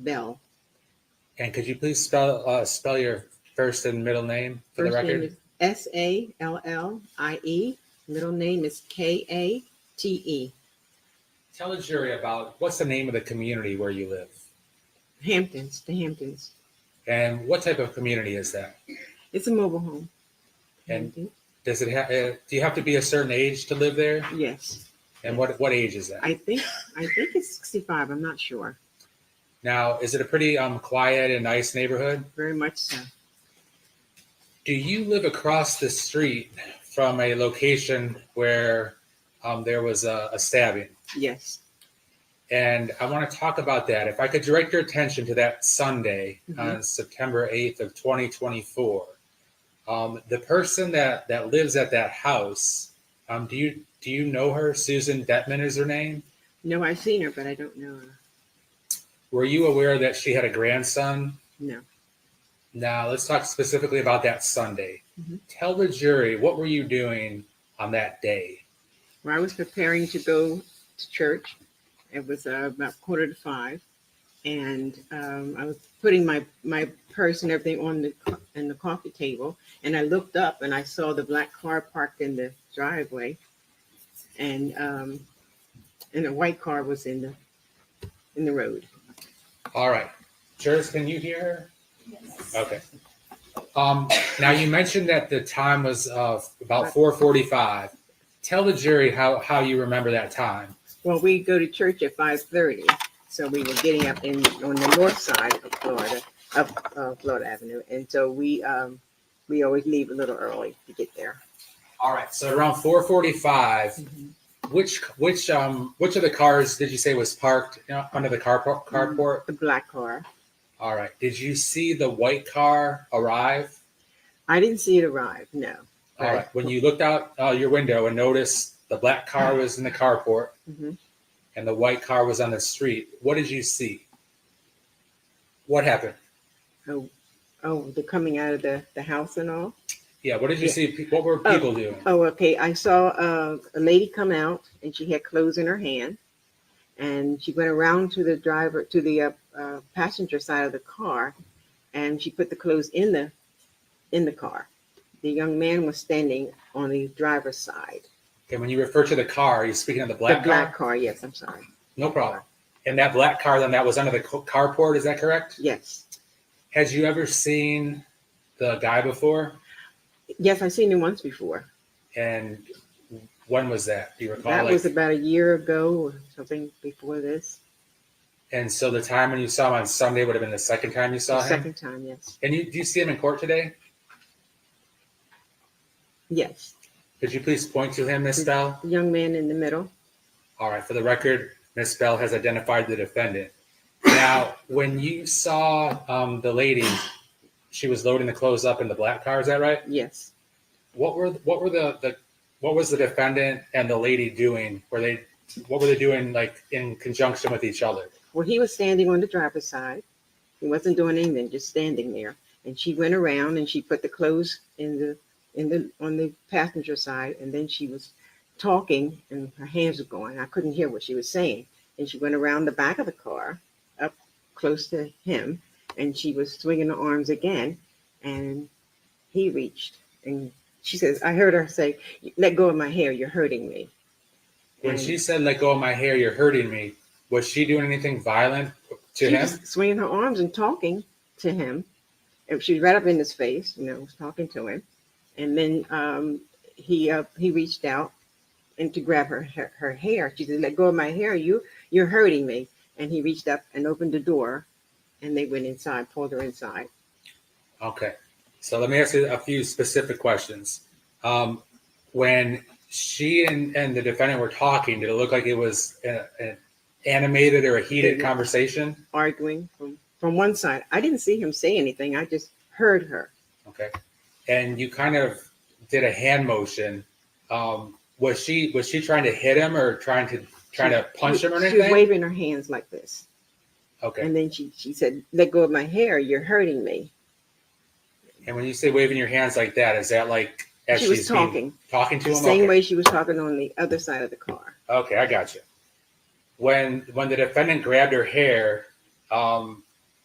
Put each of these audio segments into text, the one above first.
Bell. And could you please spell your first and middle name for the First name record? is Sallie. Middle name is Kate. Tell the jury about what's the name of the community where you live, Hamptons, the Hamptons. and what type of community is that? It's a mobile home. And Hampton. does it do you have to be a certain age to live there? Yes. And what age is that? I think it's 65. I'm not sure. Now, is it a pretty quiet and nice neighborhood? Very much so. Do you live across the street from a location where there was a stabbing? Yes. And I want to talk about that. If I could direct your attention to that Sunday on September 8th of 2024. The person that lives at that house, do you know her? Susan Detman is her name. No, I've seen her, but I don't know her. Were you aware that she had a grandson? No. Now, let's talk specifically about that Sunday. Tell the jury, what were you doing on that day? Well, I was preparing to go to church. It was about 4:45, and I was putting my purse and everything on the coffee table, and I looked up and I saw the black car parked in the driveway, and a white car was in the road. All right. Jurors, can you hear her? Yes. Okay. Now, you mentioned that the time was about 4:45. Tell the jury how you remember that time. Well, we go to church at 5:30, so we were getting up on the north side of Florida Avenue, and so we always leave a little early to get there. All right. So around 4:45, which of the cars did you say was parked under the carport? The black car. All right. Did you see the white car arrive? I didn't see it arrive. No. All right. When you looked out your window and noticed the black car was in the carport and the white car was on the street, what did you see? What happened? Oh, the coming out of the house and all? Yeah, what did you see? What were people doing? Oh, okay. I saw a lady come out, and she had clothes in her hand, and she went around to the passenger side of the car, and she put the clothes in the car. The young man was standing on the driver's side. Okay, when you refer to the car, you're speaking of the black car? The black car, yes, I'm sorry. No problem. And that black car, then, that was under the carport, is that correct? Yes. Had you ever seen the guy before? Yes, I've seen him once before. And when was that? Do you recall? That was about a year ago or something before this. And so the time when you saw him on Sunday would have been the second time you saw him? Second time, yes. And do you see him in court today? Yes. Could you please point to him, Miss Bell? The young man in the middle. All right. For the record, Miss Bell has identified the defendant. Now, when you saw the lady, she was loading the clothes up in the black car. Is that right? Yes. What was the defendant and the lady doing? What were they doing, like, in conjunction with each other? Well, he was standing on the driver's side. He wasn't doing anything, just standing there. And she went around and she put the clothes on the passenger side, and then she was talking and her hands were going. I couldn't hear what she was saying. And she went around the back of the car up close to him, and she was swinging her arms again, and he reached, and she says, I heard her say, let go of my hair, you're hurting me. When she said, let go of my hair, you're hurting me, was she doing anything violent to him? She was swinging her arms and talking to him. And she was right up in his face, was talking to him. And then he reached out and to grab her hair. She said, let go of my hair, you're hurting me. And he reached up and opened the door, and they went inside, pulled her inside. Okay. So let me ask you a few specific questions. When she and the defendant were talking, did it look like it was an animated or a heated conversation? Arguing from one side. I didn't see him say anything. I just heard her. Okay. And you kind of did a hand motion. Was she trying to hit him or trying to punch him or anything? She was waving her hands like this. Okay. And then she said, let go of my hair, you're hurting me. And when you say waving your hands like that, is that like as she was talking to him? The same way she was talking on the other side of the car. Okay, I got you. When the defendant grabbed her hair,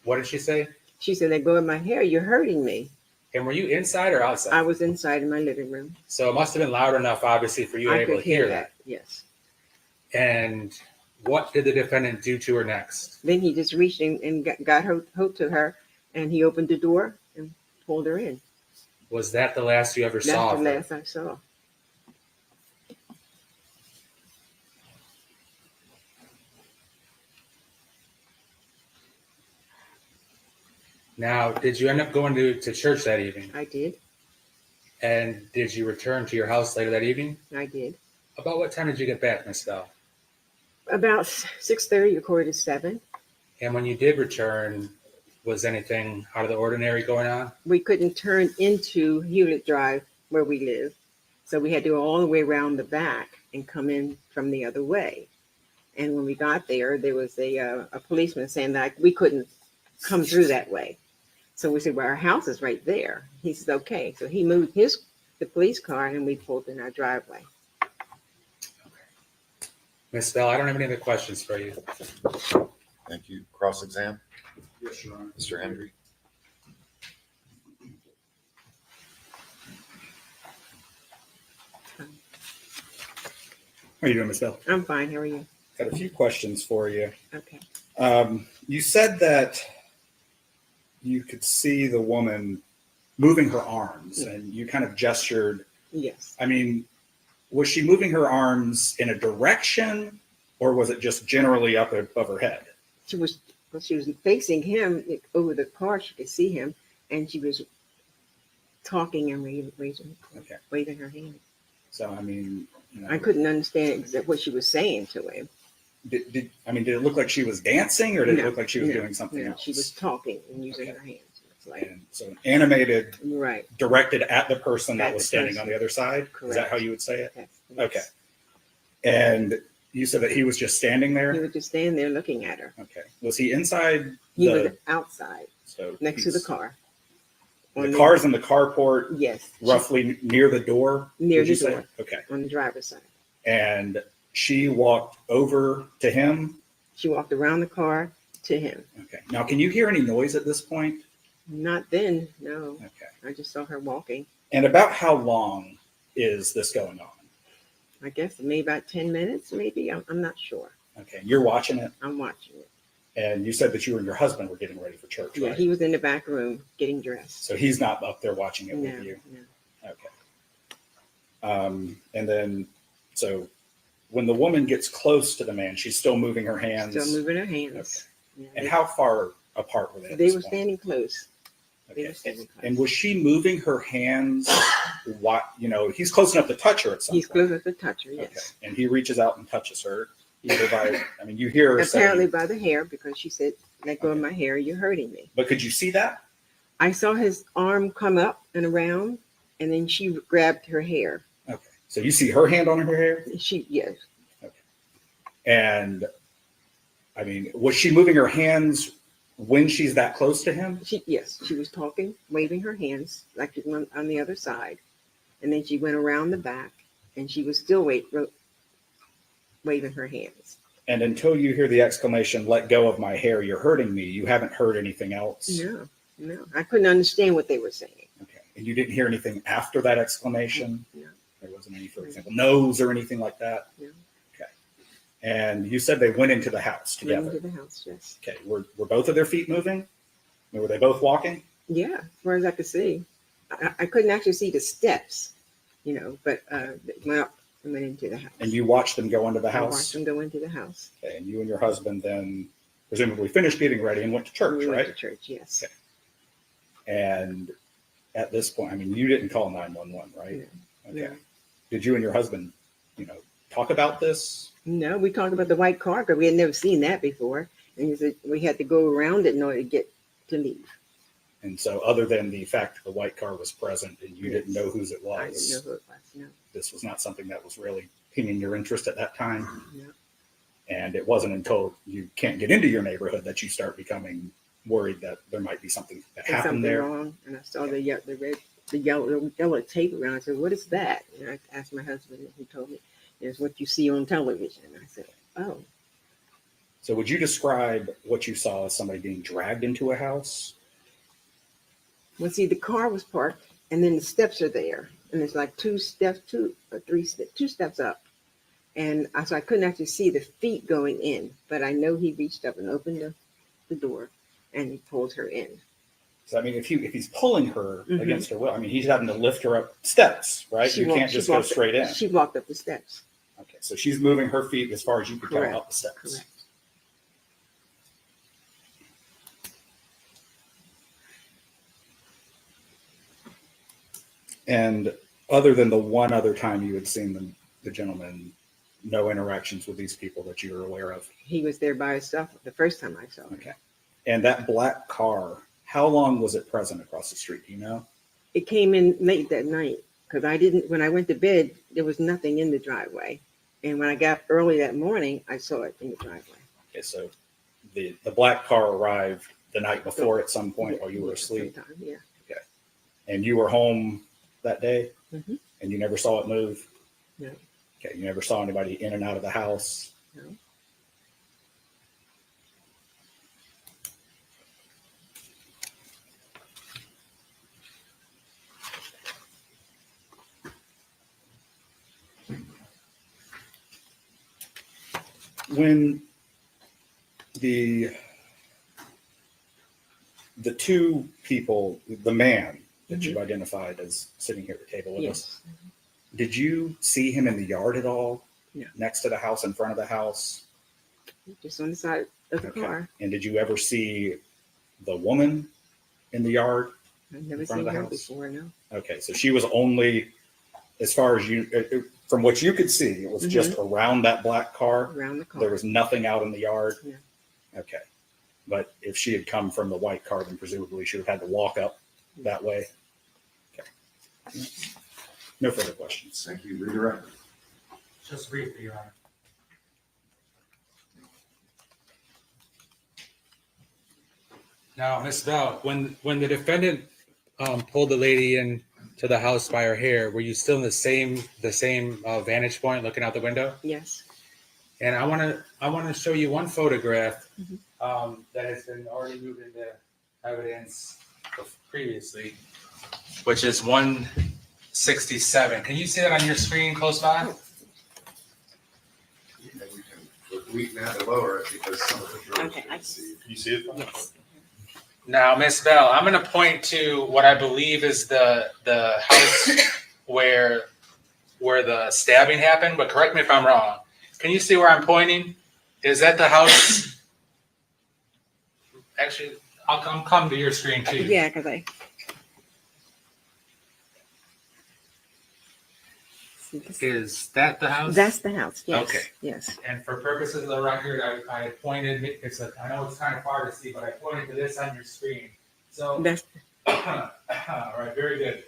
What did she say? She said, "Let go of my hair. You're hurting me." And were you inside or outside? I was inside in my living room. So it must have been loud enough, obviously, for you I able could to hear that. Yes. And what did the defendant do to her next? Then he just reached in and got hold to her, and he opened the door and pulled her in. Was that the last you ever saw That's of the her? last I saw. Now, did you end up going to church that evening? I did. And did you return to your house later that evening? I did. About what time did you get back, Miss Bell? About 6:30, according to 7. And when you did return, was anything out of the ordinary going on? We couldn't turn into Hewlett Drive where we live, so we had to go all the way around the back and come in from the other way. And when we got there, there was a policeman saying that we couldn't come through that way. So we said, "Well, our house is right there." He said, "Okay." So he moved the police car, and we pulled in our driveway. Miss Bell, I don't have any other questions for you. Thank you. Cross-exam, Yes, Your Honor. Mr. Henry. How are you doing, Ms. Bell? I'm fine. How are you? Got a few questions for you. Okay. You said that you could see the woman moving her arms, and you kind of gestured. Yes. I mean, was she moving her arms in a direction, or was it just generally up above her head? She was facing him over the car. She could see him, and she was talking and waving her hand. So, I mean, you know, I couldn't understand what she was saying to him. did it look like she was dancing, or did it No, look like she was no, doing something no, else? she was talking and using Okay. her hands. It's like, And so animated, right. directed at the person At that was the standing person. on the other side. Is that Correct. how you would say it? Yes, Okay. yes. And you said that he was just standing He there? was just standing there looking at her. Okay. Was he inside He the, was outside so next to the he's- car. The car's in the carport, Yes. roughly near the door? Near would you the say? door. Okay. On the driver's side. And she walked over to him? She walked around the car to him. Okay. Now, can you hear any noise at this point? Not then, no. Okay. I just saw her walking. And about how long is this going on? I guess maybe about 10 minutes, maybe. I'm not sure. Okay. You're watching it, I'm watching it. and you said that you and your husband were getting ready for church, Yeah, right? he was in the back room getting dressed. So he's not up there watching it No, with you? no. Okay. And then, so when the woman gets close to the man, she's still moving her hands? Still moving her hands. Yeah, And how far apart were they? at they this were point? standing close. They Okay. were standing close. And was she moving her hands? What, he's close enough to touch her at some He's point. close enough to touch her, Okay. yes. And he reaches out and touches her. Either by, you hear her Apparently say, by the hair, because she said, "Let go of my hair, you're hurting me." but could you see that? I saw his arm come up and around, and then she grabbed her hair. Okay. So you see her hand on her hair? Yes. And was she moving her hands when she's that close to him? Yes, she was talking, waving her hands like she went on the other side. And then she went around the back, and she was still waving her hands. And until you hear the exclamation, "Let go of my hair, you're hurting me," you haven't heard anything else? No. I couldn't understand what they were saying. Okay. And you didn't hear anything after that exclamation? No. There wasn't any, for example, no's or anything like that? No. Okay. And you said they went into the house Went together? into the house, yes. Okay. Were both of their feet moving? Were they both walking? Yeah, as far as I could see. I couldn't actually see the steps, but they went up and went into the house. And you watched them go into the I watched house? them go into the house. Okay. And you and your husband then presumably finished getting ready and went to church, We right? went to church, yes. Okay. And at this point, you didn't call 911, right? No. Okay. No. Did you and your husband, talk about this? No, we talked about the white car because we had never seen that before. And he said we had to go around it in order to get to leave. And so other than the fact that the white car was present and you didn't know whose it was, I didn't know who it was, no. this was not something that was really piquing your interest at that time. No. And it wasn't until you can't get into your neighborhood that you start becoming worried that there might be something that There's happened something there. wrong, and I saw the yellow tape around. I said, "What is that?" And I asked my husband, and he told me, "It's what you see on television." And I said, "Oh." So would you describe what you saw as somebody being dragged into a house? Well, see, the car was parked, and then the steps are there, and there's like two steps up, and so I couldn't actually see the feet going in, but I know he reached up and opened the door, and he pulled her in. So I mean, if he's pulling her Mhm. against her will, I mean, he's having to lift her up steps, right? You can't just go straight in. She walked up the steps. Okay, so she's moving her feet as far as you could tell Correct. up the steps. Correct. And other than the one other time you had seen the gentleman, no interactions with these people that you were aware of. He was there by himself the first time I saw him. Okay. And that black car, how long was it present across the street? Do you know? It came in late that night because when I went to bed, there was nothing in the driveway. And when I got early that morning, I saw it in the driveway. Okay, so the black car arrived the night before at some point while you were asleep. Sometime, yeah. Okay. And you were home that day? Mm-hmm. And you never saw it move? No. Okay, you never saw anybody in and out of the house? No. When the two people, the man that you've identified as sitting here at the table with us, Yes. did you see him in the yard at all? No. Next to the house, in front of the house? Just on the side of the Okay. car. And did you ever see the woman in the yard? I've never In front of seen the her house? before, no. Okay, so she was only, as far as you, from what you could see, it was just around that black car. Around the car. There was nothing out in the yard? No. Okay. But if she had come from the white car, then presumably she would have had to walk up that way? Okay. No further questions. Thank you. Redirect. Just briefly, Your Honor. Now, Ms. Bell, when the defendant pulled the lady in to the house by her hair, were you still in the same vantage point looking out the window? Yes. And I want to show you one photograph that has been already moved into evidence previously, which is 167. Can you see that on your screen close by? We can have to lower it because some of the drawers Okay, you I can see. Can you see it? Yes. Now, Miss Bell, I'm going to point to what I believe is the house where the stabbing happened, but correct me if I'm wrong. Can you see where I'm pointing? Is that the house? Actually, I'll come to your screen too. Yeah, because I. Is that the house? That's the house. Yes. Okay. Yes. And for purposes of the record, I pointed. I know it's kind of hard to see, but I pointed to this on your screen. So, That's all right, very good.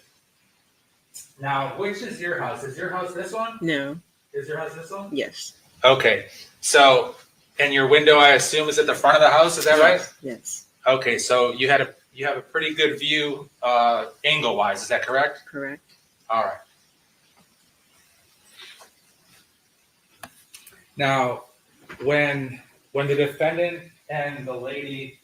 Now, which is your house? Is your house this one? no. Is your house this one? Yes. Okay. So, and your window, I assume, is at the front of the house. Is that right? Yes. Okay. So you have a pretty good view, angle wise. Is that correct? Correct. All right. Now, when the defendant and the lady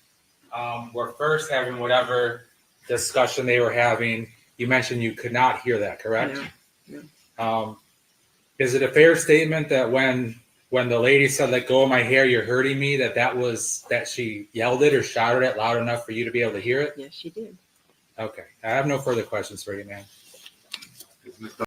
were first having whatever discussion they were having, you mentioned you could not hear that, correct? No. Is it a fair statement that when the lady said, "Let go of my hair, you're hurting me," that she yelled it or shouted it loud enough for you to be able to hear it? Yes, she did. Okay. I have no further questions for you, ma'am.